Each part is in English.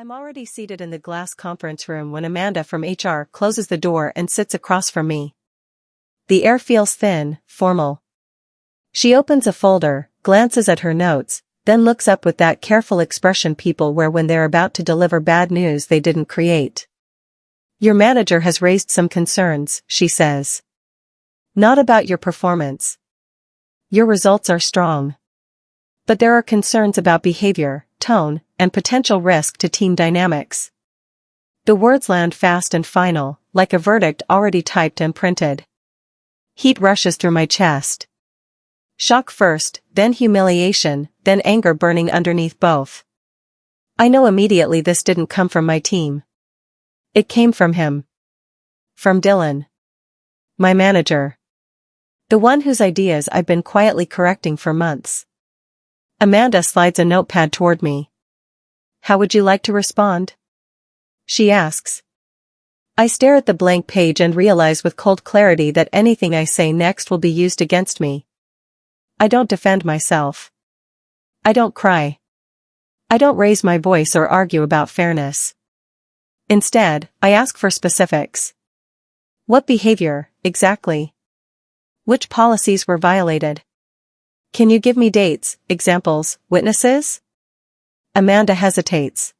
I'm already seated in the glass conference room when Amanda from HR closes the door and sits across from me. The air feels thin, formal. She opens a folder, glances at her notes, then looks up with that careful expression people wear when they're about to deliver bad news they didn't create. Your manager has raised some concerns, she says. Not about your performance. Your results are strong. But there are concerns about behavior, tone, and potential risk to team dynamics. The words land fast and final, like a verdict already typed and printed. Heat rushes through my chest. Shock first, then humiliation, then anger burning underneath both. I know immediately this didn't come from my team. It came from him. From Dylan. My manager. The one whose ideas I've been quietly correcting for months. Amanda slides a notepad toward me. How would you like to respond? She asks. I stare at the blank page and realize with cold clarity that anything I say next will be used against me. I don't defend myself. I don't cry. I don't raise my voice or argue about fairness. Instead, I ask for specifics. What behavior, exactly? Which policies were violated? Can you give me dates, examples, witnesses? Amanda hesitates.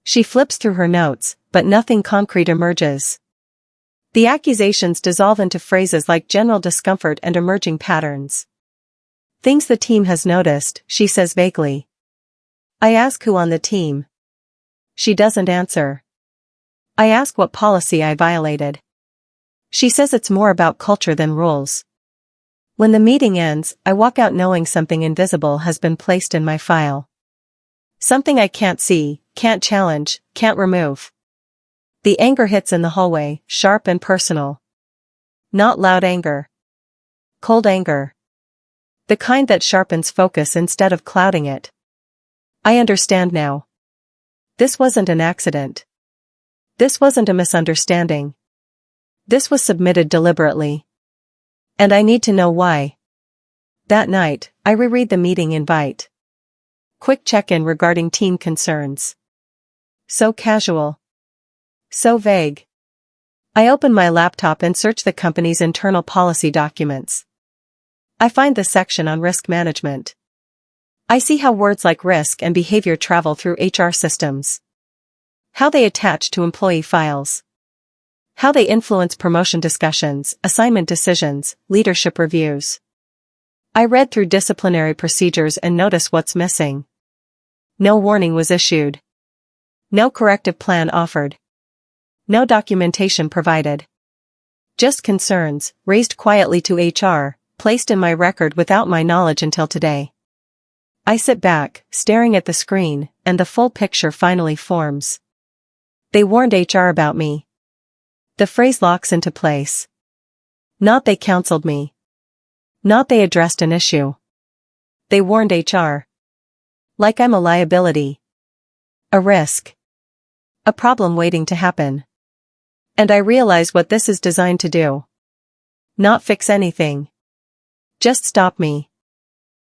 She flips through her notes, but nothing concrete emerges. The accusations dissolve into phrases like general discomfort and emerging patterns. Things the team has noticed, she says vaguely. I ask who on the team. She doesn't answer. I ask what policy I violated. She says it's more about culture than rules. When the meeting ends, I walk out knowing something invisible has been placed in my file. Something I can't see, can't challenge, can't remove. The anger hits in the hallway, sharp and personal. Not loud anger. Cold anger. The kind that sharpens focus instead of clouding it. I understand now. This wasn't an accident. This wasn't a misunderstanding. This was submitted deliberately. And I need to know why. That night, I reread the meeting invite. Quick check-in regarding team concerns. So casual. So vague. I open my laptop and search the company's internal policy documents. I find the section on risk management. I see how words like risk and behavior travel through HR systems. How they attach to employee files. How they influence promotion discussions, assignment decisions, leadership reviews. I read through disciplinary procedures and notice what's missing. No warning was issued. No corrective plan offered. No documentation provided. Just concerns, raised quietly to HR, placed in my record without my knowledge until today. I sit back, staring at the screen, and the full picture finally forms. They warned HR about me. The phrase locks into place. Not they counseled me. Not they addressed an issue. They warned HR. Like I'm a liability. A risk. A problem waiting to happen. And I realize what this is designed to do. Not fix anything. Just stop me.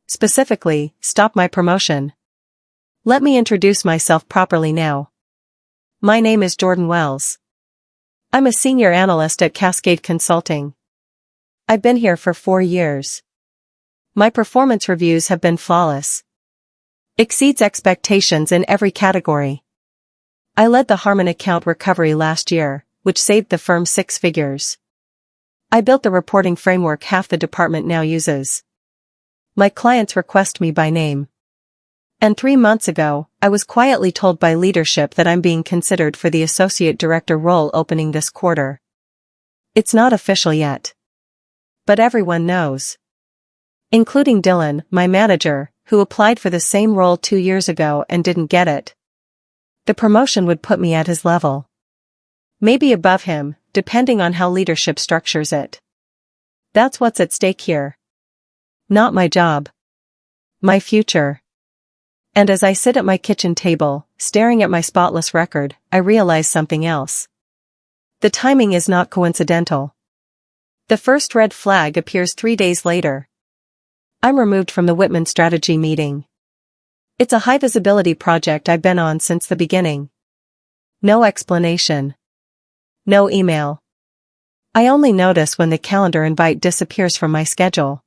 Specifically, stop my promotion. Let me introduce myself properly now. My name is Jordan Wells. I'm a senior analyst at Cascade Consulting. I've been here for 4 years. My performance reviews have been flawless. Exceeds expectations in every category. I led the Harmon account recovery last year, which saved the firm 6 figures. I built the reporting framework half the department now uses. My clients request me by name. And 3 months ago, I was quietly told by leadership that I'm being considered for the associate director role opening this quarter. It's not official yet. But everyone knows. Including Dylan, my manager, who applied for the same role 2 years ago and didn't get it. The promotion would put me at his level. Maybe above him, depending on how leadership structures it. That's what's at stake here. Not my job. My future. And as I sit at my kitchen table, staring at my spotless record, I realize something else. The timing is not coincidental. The first red flag appears 3 days later. I'm removed from the Whitman strategy meeting. It's a high-visibility project I've been on since the beginning. No explanation. No email. I only notice when the calendar invite disappears from my schedule.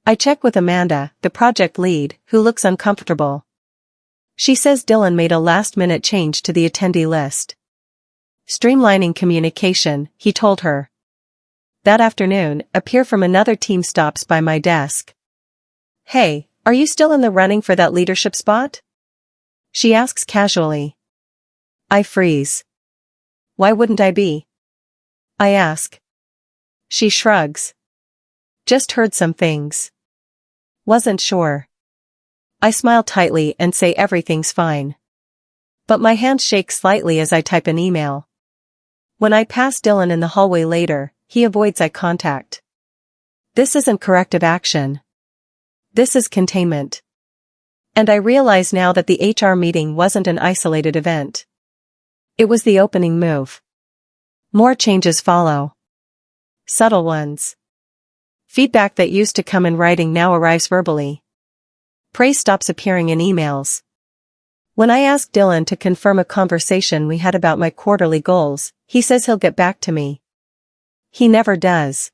I check with Amanda, the project lead, who looks uncomfortable. She says Dylan made a last-minute change to the attendee list. Streamlining communication, he told her. That afternoon, a peer from another team stops by my desk. "Hey, are you still in the running for that leadership spot?" She asks casually. I freeze. Why wouldn't I be? I ask. She shrugs. Just heard some things. Wasn't sure. I smile tightly and say everything's fine. But my hand shakes slightly as I type an email. When I pass Dylan in the hallway later, he avoids eye contact. This isn't corrective action. This is containment. And I realize now that the HR meeting wasn't an isolated event. It was the opening move. More changes follow. Subtle ones. Feedback that used to come in writing now arrives verbally. Praise stops appearing in emails. When I ask Dylan to confirm a conversation we had about my quarterly goals, he says he'll get back to me. He never does.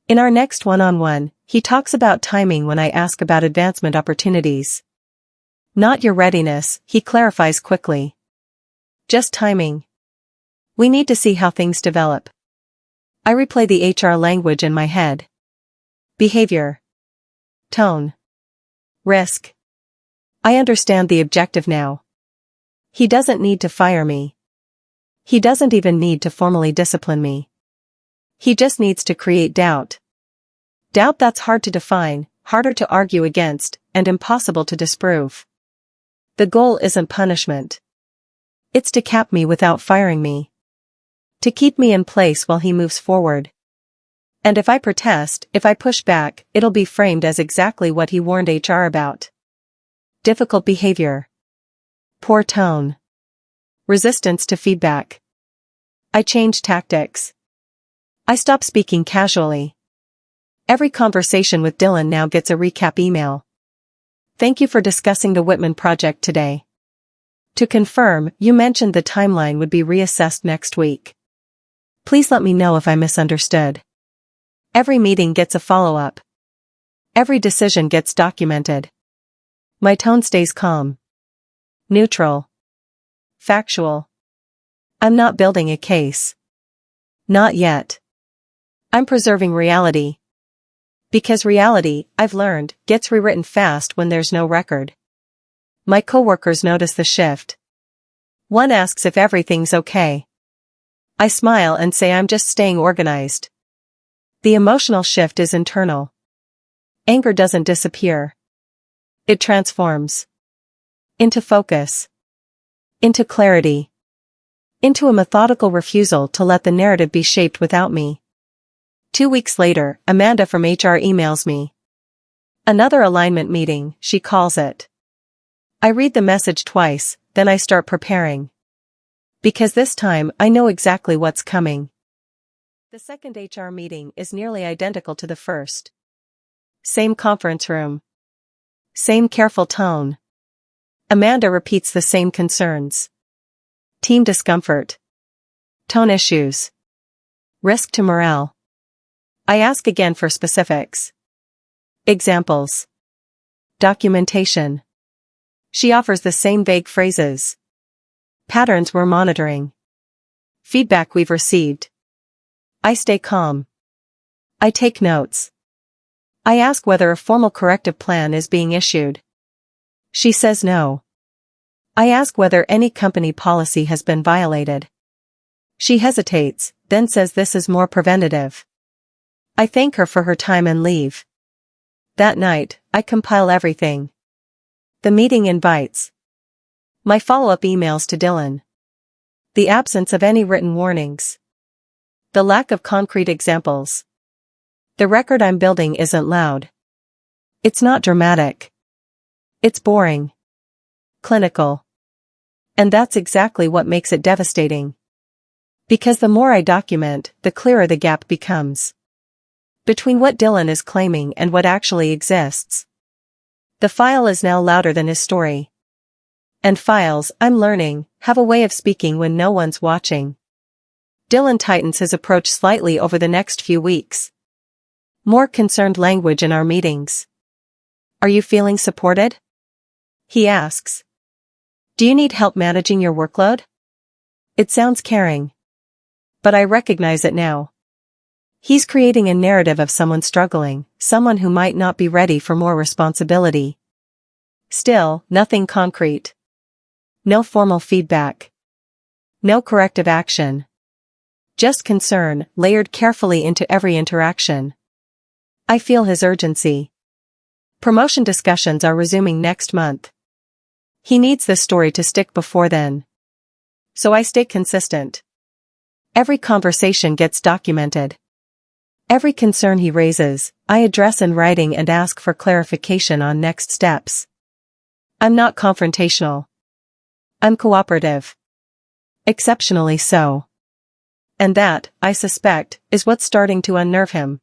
In our next one-on-one, he talks about timing when I ask about advancement opportunities. Not your readiness, he clarifies quickly. Just timing. We need to see how things develop. I replay the HR language in my head. Behavior. Tone. Risk. I understand the objective now. He doesn't need to fire me. He doesn't even need to formally discipline me. He just needs to create doubt. Doubt that's hard to define, harder to argue against, and impossible to disprove. The goal isn't punishment. It's to cap me without firing me. To keep me in place while he moves forward. And if I protest, if I push back, it'll be framed as exactly what he warned HR about. Difficult behavior. Poor tone. Resistance to feedback. I change tactics. I stop speaking casually. Every conversation with Dylan now gets a recap email. Thank you for discussing the Whitman project today. To confirm, you mentioned the timeline would be reassessed next week. Please let me know if I misunderstood. Every meeting gets a follow-up. Every decision gets documented. My tone stays calm. Neutral. Factual. I'm not building a case. Not yet. I'm preserving reality. Because reality, I've learned, gets rewritten fast when there's no record. My coworkers notice the shift. One asks if everything's okay. I smile and say I'm just staying organized. The emotional shift is internal. Anger doesn't disappear. It transforms. Into focus. Into clarity. Into a methodical refusal to let the narrative be shaped without me. 2 weeks later, Amanda from HR emails me. Another alignment meeting, she calls it. I read the message twice, then I start preparing. Because this time, I know exactly what's coming. The second HR meeting is nearly identical to the first. Same conference room. Same careful tone. Amanda repeats the same concerns. Team discomfort. Tone issues. Risk to morale. I ask again for specifics. Examples. Documentation. She offers the same vague phrases. Patterns we're monitoring. Feedback we've received. I stay calm. I take notes. I ask whether a formal corrective plan is being issued. She says no. I ask whether any company policy has been violated. She hesitates, then says this is more preventative. I thank her for her time and leave. That night, I compile everything. The meeting invites. My follow-up emails to Dylan. The absence of any written warnings. The lack of concrete examples. The record I'm building isn't loud. It's not dramatic. It's boring. Clinical. And that's exactly what makes it devastating. Because the more I document, the clearer the gap becomes. Between what Dylan is claiming and what actually exists. The file is now louder than his story. And files, I'm learning, have a way of speaking when no one's watching. Dylan tightens his approach slightly over the next few weeks. More concerned language in our meetings. Are you feeling supported? He asks. Do you need help managing your workload? It sounds caring. But I recognize it now. He's creating a narrative of someone struggling, someone who might not be ready for more responsibility. Still, nothing concrete. No formal feedback. No corrective action. Just concern, layered carefully into every interaction. I feel his urgency. Promotion discussions are resuming next month. He needs this story to stick before then. So I stay consistent. Every conversation gets documented. Every concern he raises, I address in writing and ask for clarification on next steps. I'm not confrontational. I'm cooperative. Exceptionally so. And that, I suspect, is what's starting to unnerve him.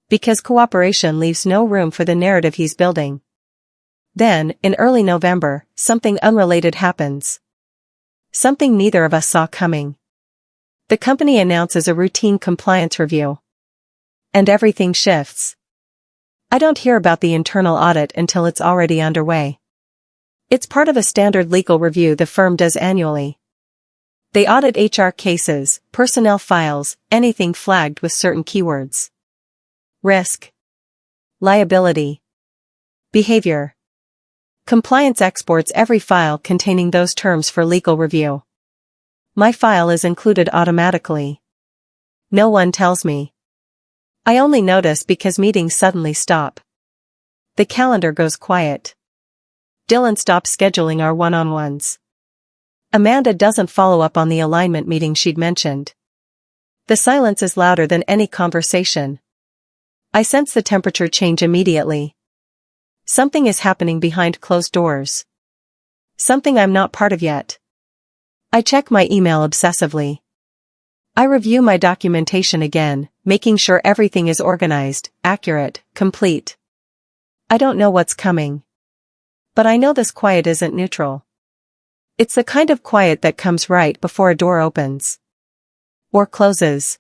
Because cooperation leaves no room for the narrative he's building. Then, in early November, something unrelated happens. Something neither of us saw coming. The company announces a routine compliance review. And everything shifts. I don't hear about the internal audit until it's already underway. It's part of a standard legal review the firm does annually. They audit HR cases, personnel files, anything flagged with certain keywords. Risk. Liability. Behavior. Compliance exports every file containing those terms for legal review. My file is included automatically. No one tells me. I only notice because meetings suddenly stop. The calendar goes quiet. Dylan stops scheduling our one-on-ones. Amanda doesn't follow up on the alignment meeting she'd mentioned. The silence is louder than any conversation. I sense the temperature change immediately. Something is happening behind closed doors. Something I'm not part of yet. I check my email obsessively. I review my documentation again, making sure everything is organized, accurate, complete. I don't know what's coming. But I know this quiet isn't neutral. It's the kind of quiet that comes right before a door opens. Or closes.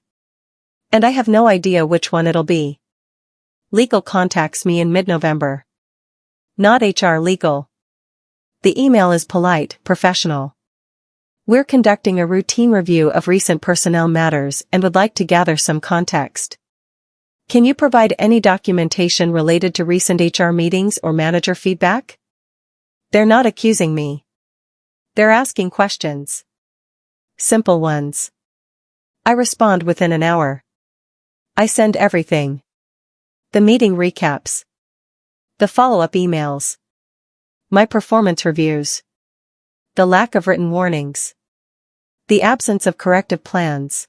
And I have no idea which one it'll be. Legal contacts me in mid-November. Not HR legal. The email is polite, professional. We're conducting a routine review of recent personnel matters and would like to gather some context. Can you provide any documentation related to recent HR meetings or manager feedback? They're not accusing me. They're asking questions. Simple ones. I respond within an hour. I send everything. The meeting recaps. The follow-up emails. My performance reviews. The lack of written warnings. The absence of corrective plans.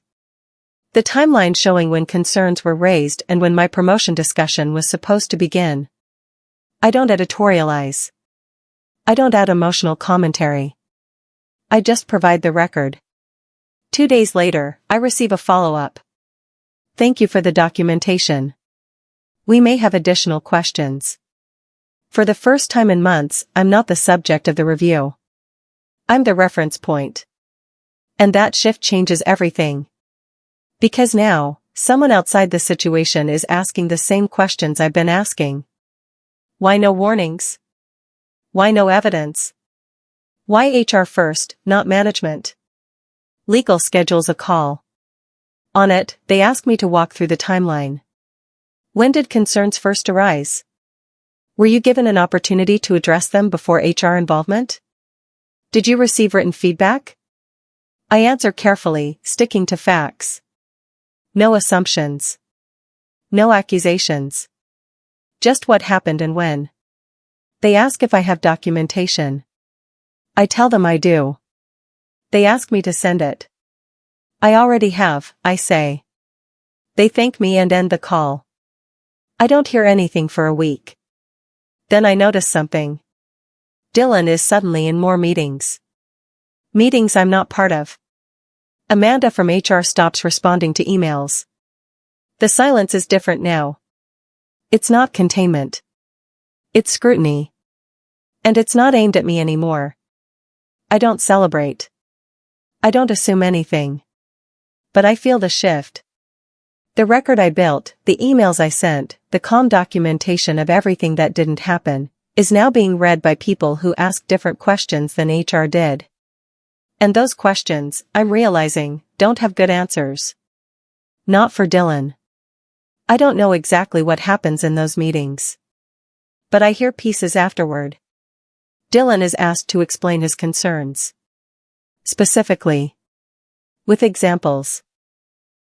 The timeline showing when concerns were raised and when my promotion discussion was supposed to begin. I don't editorialize. I don't add emotional commentary. I just provide the record. 2 days later, I receive a follow-up. Thank you for the documentation. We may have additional questions. For the first time in months, I'm not the subject of the review. I'm the reference point. And that shift changes everything. Because now, someone outside the situation is asking the same questions I've been asking. Why no warnings? Why no evidence? Why HR first, not management? Legal schedules a call. On it, they ask me to walk through the timeline. When did concerns first arise? Were you given an opportunity to address them before HR involvement? Did you receive written feedback? I answer carefully, sticking to facts. No assumptions. No accusations. Just what happened and when. They ask if I have documentation. I tell them I do. They ask me to send it. I already have, I say. They thank me and end the call. I don't hear anything for a week. Then I notice something. Dylan is suddenly in more meetings. Meetings I'm not part of. Amanda from HR stops responding to emails. The silence is different now. It's not containment. It's scrutiny. And it's not aimed at me anymore. I don't celebrate. I don't assume anything. But I feel the shift. The record I built, the emails I sent, the calm documentation of everything that didn't happen, is now being read by people who ask different questions than HR did. And those questions, I'm realizing, don't have good answers. Not for Dylan. I don't know exactly what happens in those meetings. But I hear pieces afterward. Dylan is asked to explain his concerns. Specifically. With examples.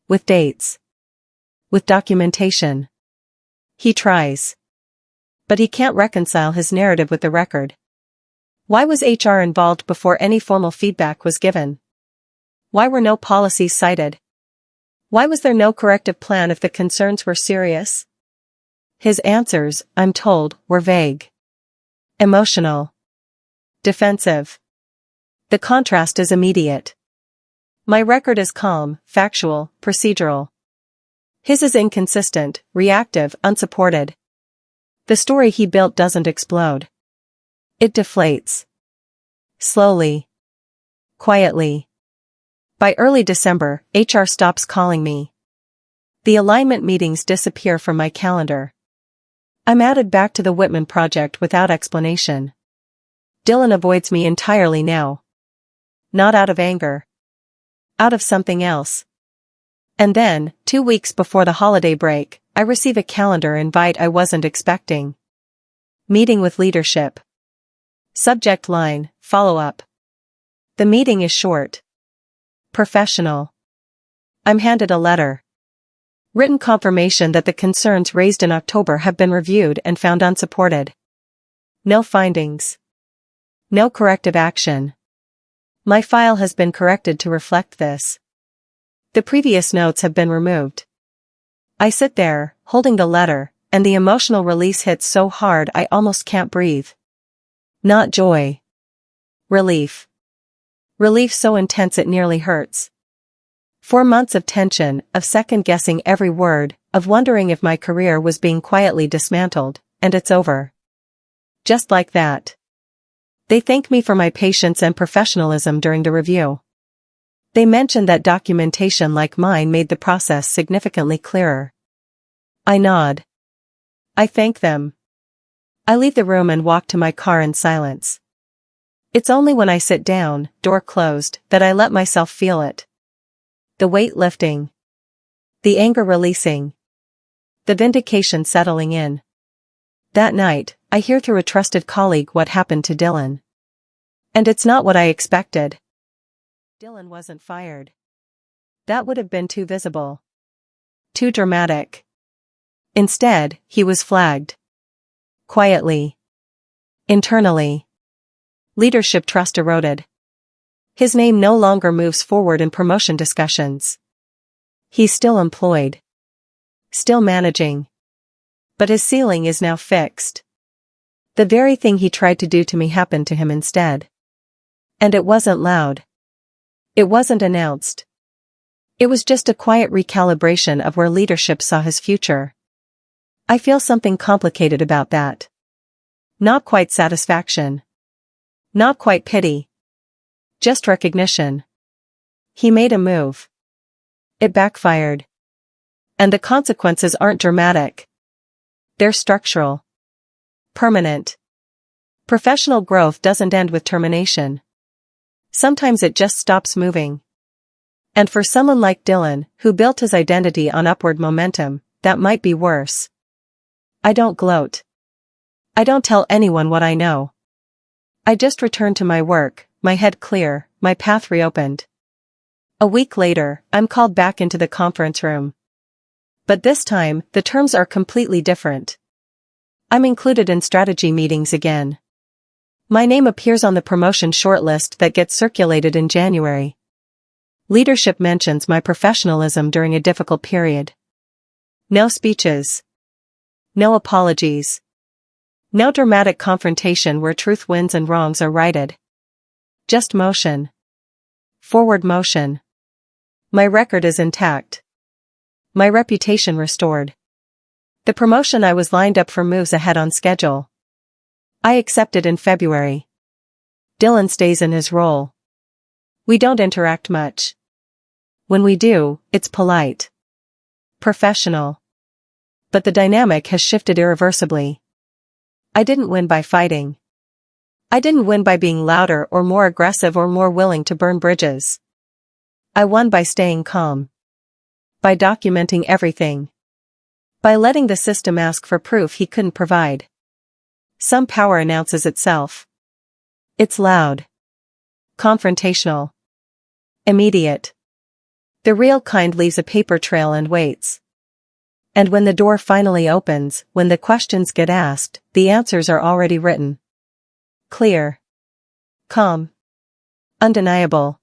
With dates. With documentation. He tries. But he can't reconcile his narrative with the record. Why was HR involved before any formal feedback was given? Why were no policies cited? Why was there no corrective plan if the concerns were serious? His answers, I'm told, were vague. Emotional. Defensive. The contrast is immediate. My record is calm, factual, procedural. His is inconsistent, reactive, unsupported. The story he built doesn't explode. It deflates. Slowly. Quietly. By early December, HR stops calling me. The alignment meetings disappear from my calendar. I'm added back to the Whitman project without explanation. Dylan avoids me entirely now. Not out of anger. Out of something else. And then, 2 weeks before the holiday break, I receive a calendar invite I wasn't expecting. Meeting with leadership. Subject line, follow-up. The meeting is short. Professional. I'm handed a letter. Written confirmation that the concerns raised in October have been reviewed and found unsupported. No findings. No corrective action. My file has been corrected to reflect this. The previous notes have been removed. I sit there, holding the letter, and the emotional release hits so hard I almost can't breathe. Not joy. Relief. Relief so intense it nearly hurts. 4 months of tension, of second-guessing every word, of wondering if my career was being quietly dismantled, and it's over. Just like that. They thank me for my patience and professionalism during the review. They mention that documentation like mine made the process significantly clearer. I nod. I thank them. I leave the room and walk to my car in silence. It's only when I sit down, door closed, that I let myself feel it. The weight lifting. The anger releasing. The vindication settling in. That night, I hear through a trusted colleague what happened to Dylan. And it's not what I expected. Dylan wasn't fired. That would have been too visible. Too dramatic. Instead, he was flagged. Quietly. Internally. Leadership trust eroded. His name no longer moves forward in promotion discussions. He's still employed. Still managing. But his ceiling is now fixed. The very thing he tried to do to me happened to him instead. And it wasn't loud. It wasn't announced. It was just a quiet recalibration of where leadership saw his future. I feel something complicated about that. Not quite satisfaction. Not quite pity. Just recognition. He made a move. It backfired. And the consequences aren't dramatic. They're structural. Permanent. Professional growth doesn't end with termination. Sometimes it just stops moving. And for someone like Dylan, who built his identity on upward momentum, that might be worse. I don't gloat. I don't tell anyone what I know. I just return to my work, my head clear, my path reopened. A week later, I'm called back into the conference room. But this time, the terms are completely different. I'm included in strategy meetings again. My name appears on the promotion shortlist that gets circulated in January. Leadership mentions my professionalism during a difficult period. No speeches. No apologies. No dramatic confrontation where truth wins and wrongs are righted. Just motion. Forward motion. My record is intact. My reputation restored. The promotion I was lined up for moves ahead on schedule. I accepted in February. Dylan stays in his role. We don't interact much. When we do, it's polite. Professional. But the dynamic has shifted irreversibly. I didn't win by fighting. I didn't win by being louder or more aggressive or more willing to burn bridges. I won by staying calm. By documenting everything. By letting the system ask for proof he couldn't provide. Some power announces itself. It's loud. Confrontational. Immediate. The real kind leaves a paper trail and waits. And when the door finally opens, when the questions get asked, the answers are already written. Clear. Calm. Undeniable.